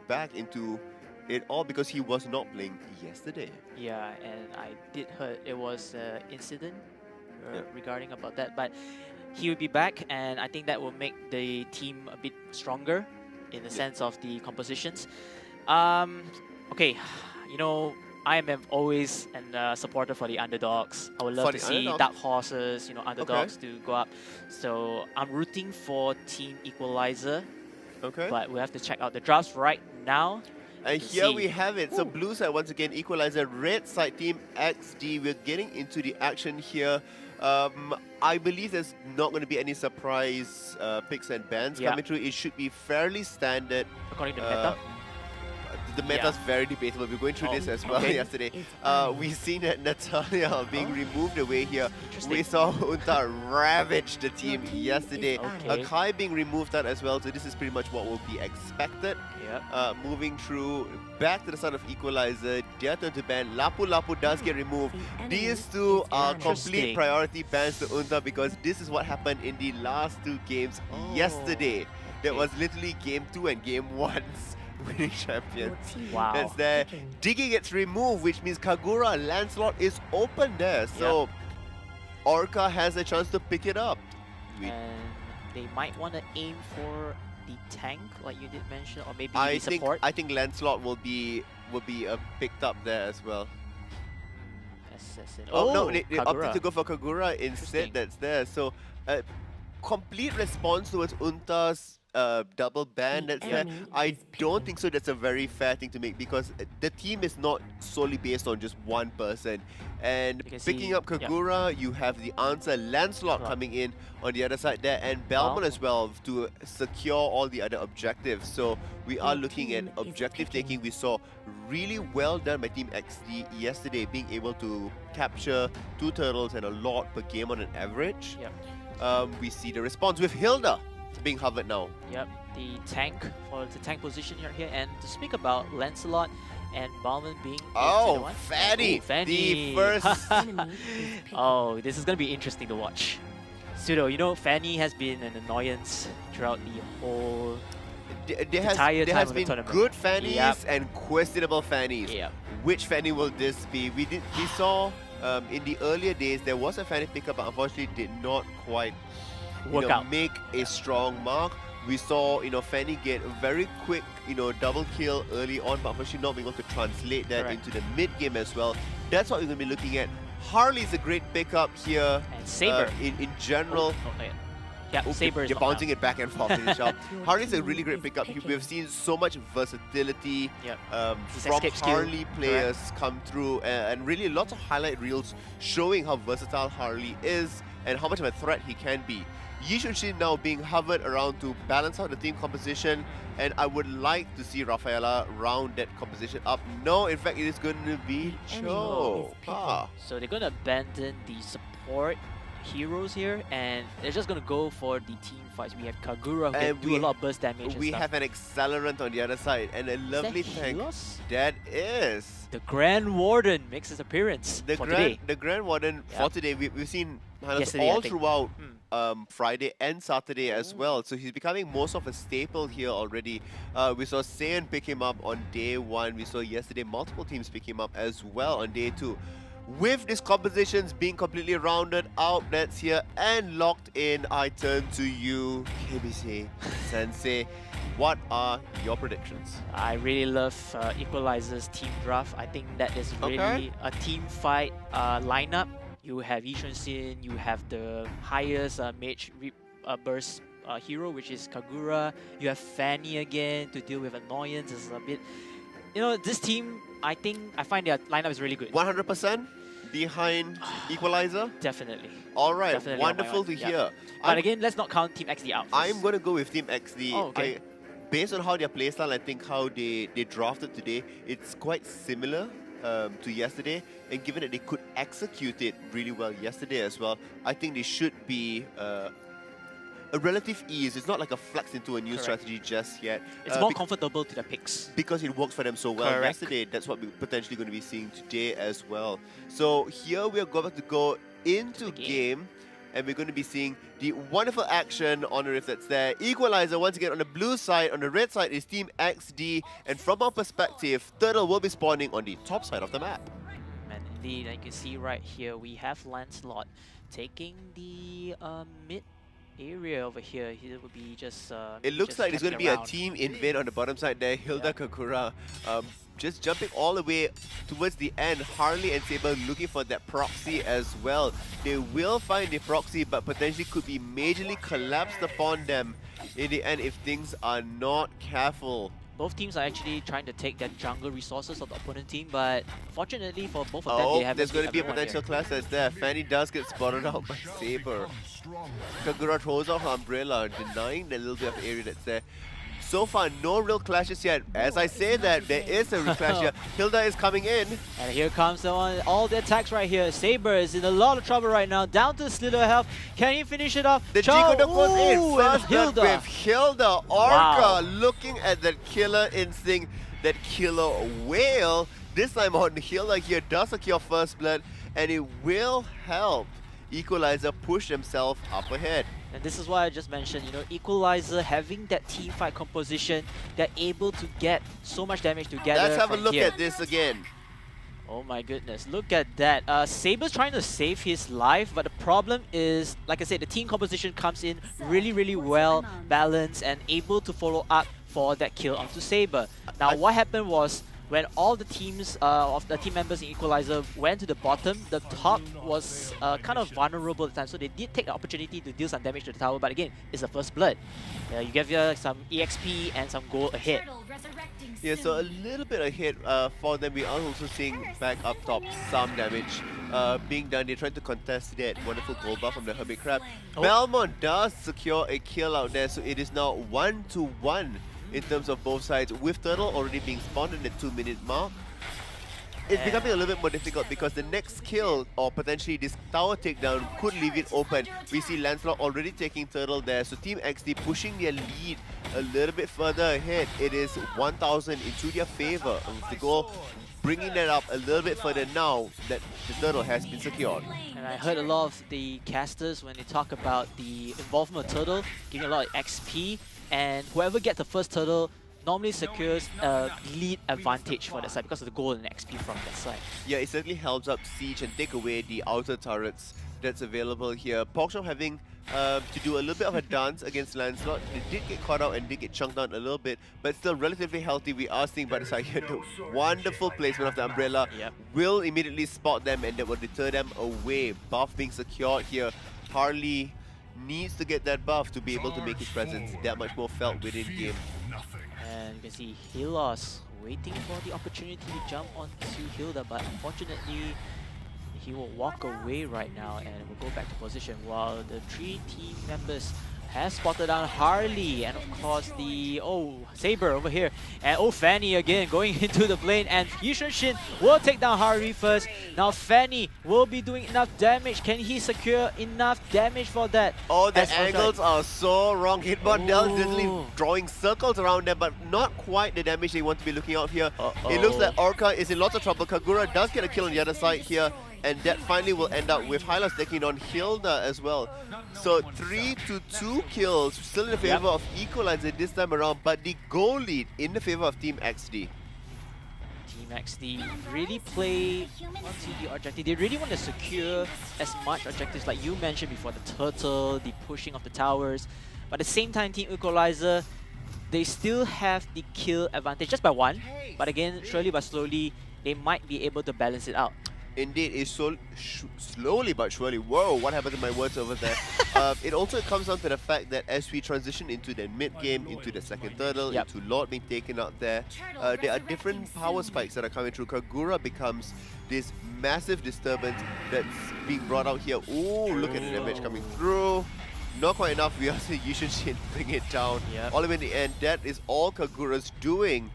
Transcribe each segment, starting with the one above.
back into it all because he was not playing yesterday. Yeah, and I did heard it was an incident regarding about that, but he will be back, and I think that will make the team a bit stronger in the sense of the compositions. Okay, you know, I am always a supporter for the underdogs. I would love to see dark horses, you know, underdogs to go up. So I'm rooting for Team Equalizer. Okay. But we have to check out the drafts right now. And here we have it. So blue side once again, Equalizer. Red side, Team XD. We're getting into the action here. I believe there's not going to be any surprise picks and bans coming through. It should be fairly standard. According to meta. The meta is very debatable. We're going through this as well yesterday. We've seen that Natalia being removed away here. We saw Unta ravage the team yesterday. Kai being removed out as well. So this is pretty much what will be expected. Moving through back to the side of Equalizer. Their turn to ban. Lapu Lapu does get removed. These two are complete priority bans to Unta because this is what happened in the last two games yesterday. That was literally game 2 and game 1's winning champions. Wow. That's there. Diggy gets removed, which means Kagura Lancelot is open there. So Orca has a chance to pick it up. And they might want to aim for the tank, like you did mention, or maybe the support. I think Lancelot will be picked up there as well. No, they opted to go for Kagura instead. That's there. So complete response towards Unta's double ban. That's there. I don't think so. That's a very fair thing to make because the team is not solely based on just one person. And picking up Kagura, you have the answer Lancelot coming in on the other side there, and Belmont as well to secure all the other objectives. So we are looking at objective taking. We saw really well done by Team XD yesterday, being able to capture 2 turtles and a lot per game on an average. We see the response with Hilda being hovered now. The tank for the tank position here. And to speak about Lancelot and Bauman being Fanny! The first... this is going to be interesting to watch. Pseudo, you know, Fanny has been an annoyance throughout the whole there has been good Fannies and questionable Fannies. Which Fanny will this be? We saw in the earlier days there was a Fanny pickup, but unfortunately did not quite make a strong mark. We saw Fanny get a very quick double kill early on, but unfortunately not being able to translate that into the mid game as well. That's what we're going to be looking at. Harley's a great pickup here. And Saber in general. Saber is you're bouncing it back and forth in the shop. Harley's a really great pickup. We've seen so much versatility from Harley players come through, and really lots of highlight reels showing how versatile Harley is and how much of a threat he can be. Yishunshin now being hovered around to balance out the team composition, and I would like to see Rafaela round that composition up. No, in fact, it is going to be Cho. So they're going to abandon the support heroes here, and they're just going to go for the team fights. We have Kagura who can do a lot of burst damage. We have an Accelerant on the other side, and a lovely tank. That is the Grand Warden makes his appearance today. The Grand Warden for today. We've seen all throughout Friday and Saturday as well. So he's becoming most of a staple here already. We saw Saiyan pick him up on day 1. We saw yesterday multiple teams pick him up as well on day 2. With these compositions being completely rounded out, that's here and locked in, I turn to you, KBC Sensei. What are your predictions? I really love Equalizer's team draft. I think that is really a team fight lineup. You have Yishunshin, you have the highest mage burst hero, which is Kagura. You have Fanny again to deal with annoyance. It's a bit... this team, I find their lineup is really good. 100% behind Equalizer? Definitely. Alright, Definitely wonderful to hear. But again, let's not count Team XD out first. I'm going to go with Team XD. Based on how their playstyle, I think how they drafted today, it's quite similar to yesterday, and given that they could execute it really well yesterday as well, I think they should be a relative ease. It's not like a flex into a new strategy just yet. It's more comfortable to the picks. Because it worked for them so well yesterday. That's what we're potentially going to be seeing today as well. So here we are going to go into game. and we're going to be seeing the wonderful action on the Rift that's there. Equalizer once again on the blue side, on the red side is Team XD, and from our perspective, Turtle will be spawning on the top side of the map. And indeed, you can see right here, we have Lancelot taking the mid area over here. He would be just. It looks just like there's going to be a around. team invade on the bottom side there. Hilda Kagura just jumping all the way towards the end. Harley and Saber looking for that proxy as well. They will find the proxy, but potentially could be majorly collapsed upon them in the end if things are not careful. Both teams are actually trying to take their jungle resources of the opponent team, but fortunately for both of them, they have. There's going to be a potential clash that's there. Fanny does get spotted out by Saber. Kagura throws off her umbrella, denying the little bit of area that's there. So far, no real clashes yet. As I say that, there is a real clash here. Hilda is coming in. And here comes all the attacks right here. Saber is in a lot of trouble right now, down to slither health. Can he finish it off? The Jigo goes in. First blood Hilda. with Hilda. Orca Wow. looking at that killer instinct, that killer whale. This time on Hilda here does secure first blood, and it will help Equalizer push themselves up ahead. And this is why I just mentioned, you know, Equalizer having that team fight composition, they're able to get so much damage together. Let's have a from look here. at this again. Oh my goodness, look at that. Saber's trying to save his life, but the problem is, like I said, the team composition comes in really well balanced and able to follow up for that kill onto Saber. Now, what happened was, when all the teams of the team members in Equalizer went to the bottom, the top was kind of vulnerable at the time, so they did take the opportunity to deal some damage to the tower, but again, it's the first blood. You give some EXP and some gold ahead. Yeah, so a little bit ahead for them. We are also seeing back up top some damage being done. They're trying to contest that wonderful gold buff from the Hermit Crab. Belmont does secure a kill out there, so it is now 1-1 in terms of both sides, with Turtle already being spawned in the 2-minute mark. It's becoming a little bit more difficult because the next kill, or potentially this tower takedown, could leave it open. We see Lancelot already taking Turtle there, so Team XD pushing their lead a little bit further ahead. It is 1,000 into their favor. And with the goal bringing that up a little bit further now that the Turtle has been secured. And I heard a lot of the casters when they talk about the involvement of Turtle, giving a lot of XP, and whoever gets the first Turtle normally secures a lead advantage for that side because of the gold and XP from that side. Yeah, it certainly helps up siege and take away the outer turrets that's available here. Porkchop having to do a little bit of a dance against Lancelot. They did get caught out and did get chunked down a little bit, but still relatively healthy. We are seeing by the side here the wonderful placement of the umbrella will immediately spot them, and that will deter them away. Buff being secured here. Harley needs to get that buff to be able to make his presence that much more felt within game. And you can see Helos waiting for the opportunity to jump onto Hilda, but unfortunately he will walk away right now and will go back to position, while the 3 team members has spotted down Harley and of course the Saber over here, and Fanny again going into the plane, and Fusion Shin will take down Harley first. Now Fanny will be doing enough damage. Can he secure enough damage for that? Oh, the angles are so wrong. Hitbot Dell is literally drawing circles around them, but not quite the damage they want to be looking out here. It looks like Orca is in lots of trouble. Kagura does get a kill on the other side here, and that finally will end up with Hylas taking on Hilda as well. So 3-2 kills, still in the favor of Equalizer this time around, but the goal lead in the favor of Team XD. Team XD really play onto the objective. They really want to secure as much objectives like you mentioned before, the turtle, the pushing of the towers. But at the same time, Team Equalizer, they still have the kill advantage just by 1. But again, surely but slowly, they might be able to balance it out. Indeed, it's so slowly but surely. Whoa, what happened to my words over there? It also comes down to the fact that as we transition into the mid-game, into the second turtle, into Lord being taken out there are different power spikes that are coming through. Kagura becomes this massive disturbance that's being brought out here. Ooh, look at the damage coming through. Not quite enough. We also Yushin Shin bring it down. All the way in the end, that is all Kagura's doing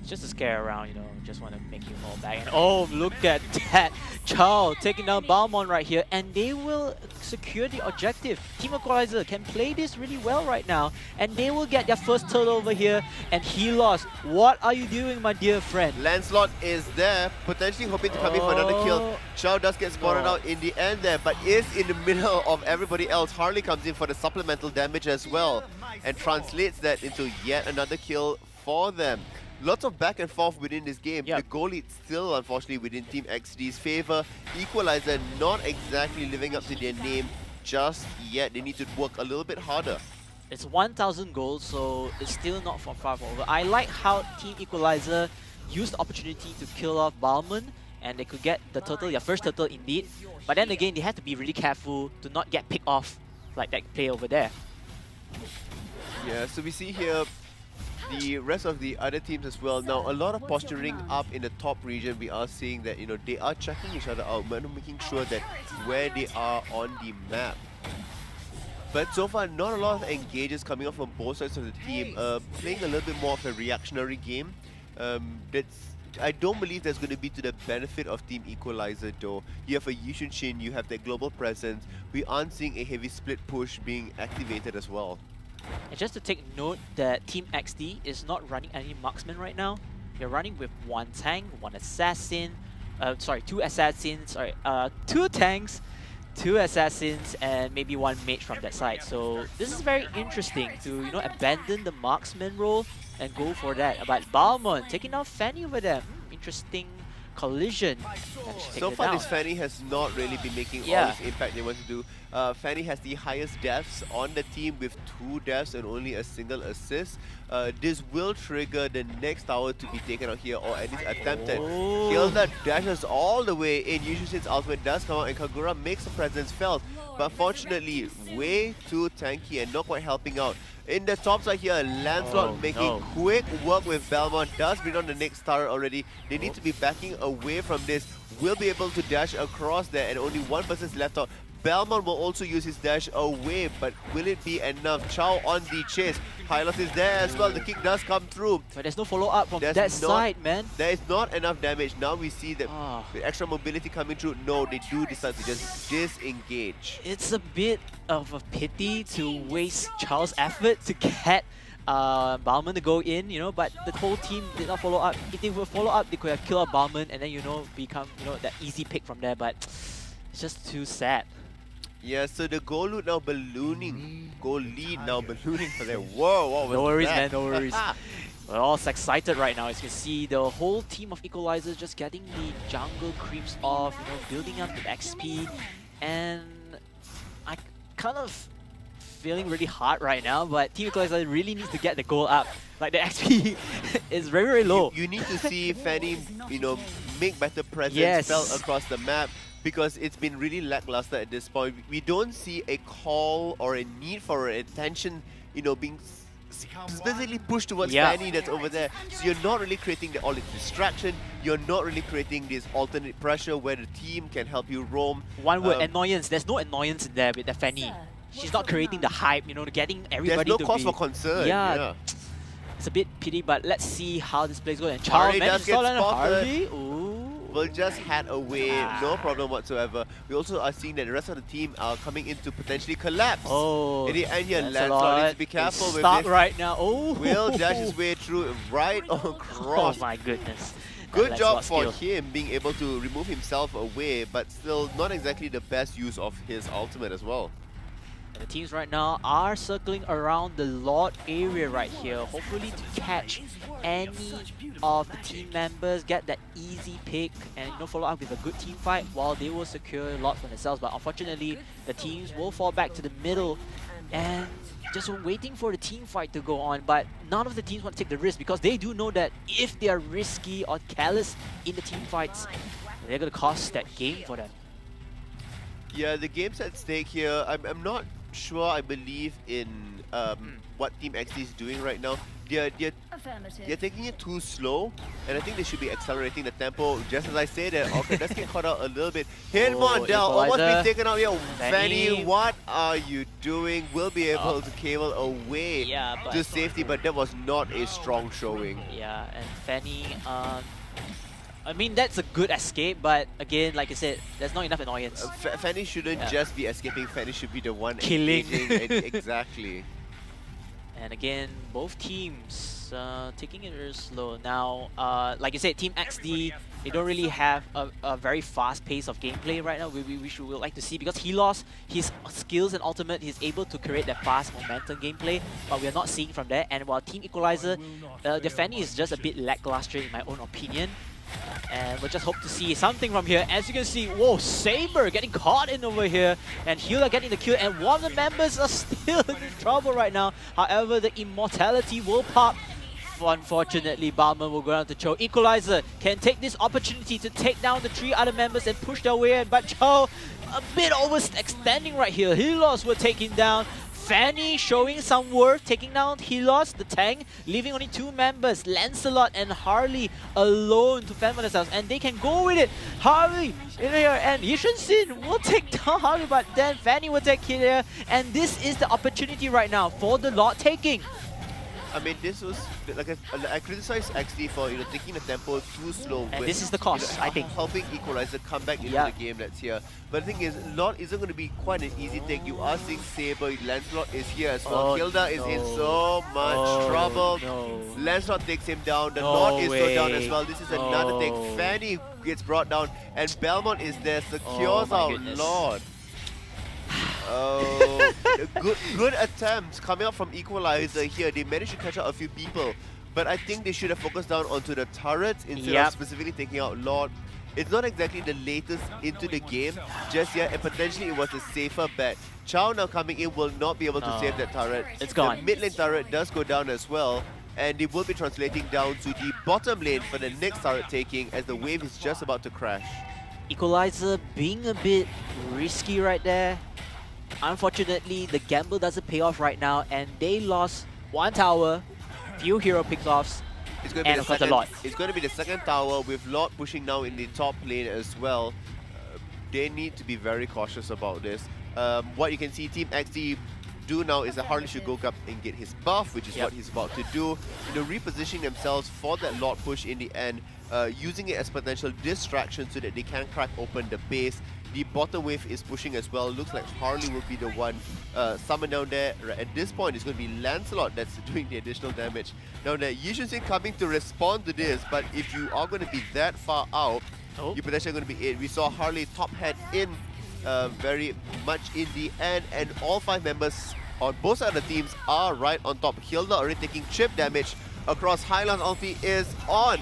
It's just a scare around, you know, just want to make you fall back. And oh, look at that! Chow taking down Balmon right here, and they will secure the objective. Team Equalizer can play this really well right now, and they will get their first turtle over here, and he lost. What are you doing, my dear friend? Lancelot is there, potentially hoping to come in for another kill. Chow does get spotted out in the end there, but is in the middle of everybody else. Harley comes in for the supplemental damage as well, and translates that into yet another kill for them. Lots of back and forth within this game. Yep. The goal lead still, unfortunately, within Team Eksdi's favor. Equalizer not exactly living up to their name just yet. They need to work a little bit harder. It's 1,000 goals, so it's still not far over. I like how Team Equalizer used the opportunity to kill off Balmon, and they could get the turtle, their first turtle indeed. But then again, they had to be really careful to not get picked off like that play over there. Yeah, so we see here the rest of the other teams as well. Now, a lot of posturing up in the top region. We are seeing that, you know, they are checking each other out, but making sure that where they are on the map. But so far, not a lot of engages coming up from both sides of the team. Playing a little bit more of a reactionary game. I don't believe that's going to be to the benefit of Team Equalizer though. You have a Yushin Shin, you have that global presence. We aren't seeing a heavy split push being activated as well. And just to take note that Team XD is not running any marksmen right now. They're running with one tank, one assassin, two assassins, two tanks, two assassins, and maybe one mage from that side. So this is very interesting to, you know, abandon the marksman role and go for that. But Balmon taking down Fanny over there. Interesting collision. So far, this Fanny has not really been making all this impact they want to do. Fanny has the highest deaths on the team with 2 deaths and only a single assist. This will trigger the next tower to be taken out here, or at least attempted. Hilda dashes all the way in. Yushin's ultimate does come out, and Kagura makes a presence felt, but unfortunately, way too tanky and not quite helping out. In the top side here, Lancelot making quick work with Balmon, does bring on the next tower already. They need to be backing away from this. Will be able to dash across there, and only one person's left out. Balmon will also use his dash away, but will it be enough? Chow on the chase. Hylos is there as well. The kick does come through. But there's no follow-up from that side, man. There is not enough damage. Now we see that with extra mobility coming through. No, they do decide to just disengage. It's a bit of a pity to waste Chow's effort to get Balmon to go in, you know, but the whole team did not follow up. If they would follow up, they could have killed Balmon and then, you know, become, you know, that easy pick from there, but it's just too sad. Yeah, so the goal lead now ballooning. Goal lead now ballooning for them. Whoa, what was No worries, that? man, no worries. We're all excited right now. As you can see, the whole team of Equalizers just getting the jungle creeps off, you know, building up the XP. And I kind of feeling really hard right now, but Team Equalizer really needs to get the goal up. Like, the XP is very, very low. You need to see Fanny, you know, make better presence felt across the map, because it's been really lackluster at this point. We don't see a call or a need for attention, you know, being specifically pushed towards Fanny that's over there. So you're not really creating all this distraction. You're not really creating this alternate pressure where the team can help you roam. One word, annoyance. There's no annoyance in there with the Fanny. She's not creating the hype, you know, getting everybody to There's no cause for concern. Yeah. It's a bit pity, but let's see how this plays goes. And Charles managed to stall Harley. Ooh. Will just head away, no problem whatsoever. We also are seeing that the rest of the team are coming in to potentially collapse. Oh, in the end here, Lancelot needs to be careful with this. Right now. Oh, Will dash his way through right across. Oh my goodness. Good job for him being able to remove himself away, but still not exactly the best use of his ultimate as well. And the teams right now are circling around the Lord area right here, hopefully to catch any of the team members, get that easy pick, and, you know, follow up with a good team fight while they will secure Lord for themselves. But unfortunately, the teams will fall back to the middle and just waiting for the team fight to go on. But none of the teams want to take the risk, because they do know that if they are risky or careless in the team fights, they're going to cost that game for them. Yeah, the game's at stake here. I'm not sure I believe in what Team XD is doing right now. they're taking it too slow, and I think they should be accelerating the tempo. Just as I say that, okay, let's get caught out a little bit. Hitmon down, almost been taken out here. Fanny, what are you doing? Will be able to cable away to safety, but that was not a strong showing. Yeah, and Fanny, I mean, that's a good escape, but again, like I said, there's not enough annoyance. Fanny shouldn't just be escaping, Fanny should be the one killing. Exactly. And again, both teams taking it very slow. Now, like you said, Team XD, they don't really have a very fast pace of gameplay right now, which we would like to see, because he lost his skills and ultimate. He's able to create that fast momentum gameplay, but we are not seeing from there. And while Team Equalizer, the Fanny is just a bit lackluster in my own opinion. And we'll just hope to see something from here. As you can see, whoa, Saber getting caught in over here, and Healer getting the kill, and one of the members are still in trouble right now. However, the immortality will pop. Unfortunately, Balmer will go down to Cho. Equalizer can take this opportunity to take down the 3 other members and push their way in, but Cho a bit overextending right here. Helos will take him down. Fanny showing some worth, taking down Helos, the tank, leaving only 2 members, Lancelot and Harley alone to fend for themselves, and they can go with it. Harley in here, and Yishun Sin will take down Harley, but then Fanny will take it here, and this is the opportunity right now for the lot taking. I mean, this was like I criticized XD for taking the tempo too slow. And this is the cost, I think. Helping Equalizer come back into the game that's here. But the thing is, Lot isn't going to be quite an easy take. You are seeing Saber, Lancelot is here as well. Hilda is in so much trouble. Lancelot takes him down. The Lot is still down as well. This is another take. Fanny gets brought down, and Belmont is there, secures our Lord. Oh, good attempts coming up from Equalizer here. They managed to catch out a few people, but I think they should have focused down onto the turrets instead of specifically taking out Lord. It's not exactly the latest into the game just yet, and potentially it was a safer bet. Chow now coming in will not be able to save that turret. It's gone. The mid lane turret does go down as well, and they will be translating down to the bottom lane for the next turret taking, as the wave is just about to crash. Equalizer being a bit risky right there. Unfortunately, the gamble doesn't pay off right now, and they lost 1 tower, few hero pickoffs, and of course a lot. It's going to be the second tower with Lot pushing now in the top lane as well. They need to be very cautious about this. What you can see Team XD do now is that Harley should go up and get his buff, which is what he's about to do. Repositioning themselves for that Lot push in the end, using it as potential distraction so that they can crack open the base. The bottom wave is pushing as well. Looks like Harley will be the one summoned down there. At this point, it's going to be Lancelot that's doing the additional damage. Now that Yishun Sin coming to respond to this, but if you are going to be that far out, you're potentially going to be it. We saw Harley top head in very much in the end, and all 5 members on both sides of the teams are right on top. Hilda already taking chip damage across Highland. Ulti is on.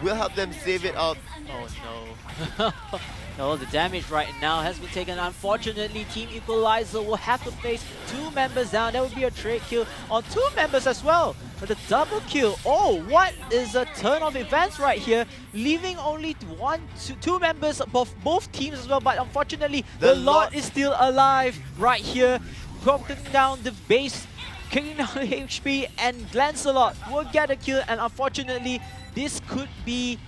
Will help them save it out. Oh no. No, the damage right now has been taken. Unfortunately, Team Equalizer will have to face 2 members down. That would be a trade kill on 2 members as well. But the double kill. Oh, what is a turn of events right here? Leaving only 2 members of both teams as well. But unfortunately, the Lot is still alive right here. Broken down the base, kicking down the HP, and Lancelot will get a kill. And unfortunately, this could be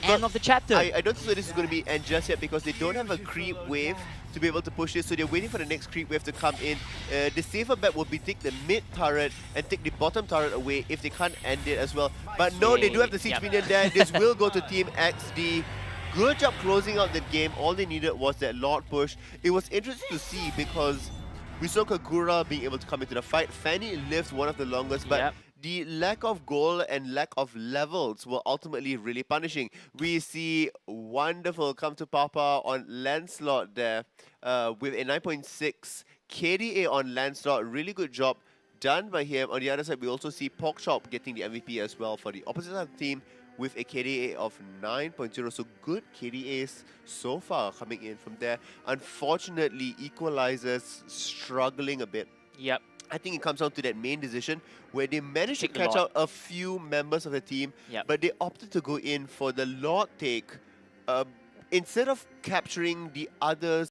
end of the chapter. I don't think this is going to be end just yet, because they don't have a creep wave to be able to push this, so they're waiting for the next creep wave to come in. The safer bet will be take the mid turret and take the bottom turret away if they can't end it as well. But no, they do have the siege minion there. This will go to Team XD. Good job closing out the game. All they needed was that Lord push. It was interesting to see because we saw Kagura being able to come into the fight. Fanny lived one of the longest, but the lack of goal and lack of levels were ultimately really punishing. We see wonderful come to Papa on Lancelot there with a 9.6 KDA on Lancelot. Really good job done by him. On the other side, we also see Porkchop getting the MVP as well for the opposite side of the team with a KDA of 9.0. So good KDAs so far coming in from there. Unfortunately, Equalizers struggling a bit. Yep. I think it comes down to that main decision where they managed to catch out a few members of the team, but they opted to go in for the Lord take instead of capturing the others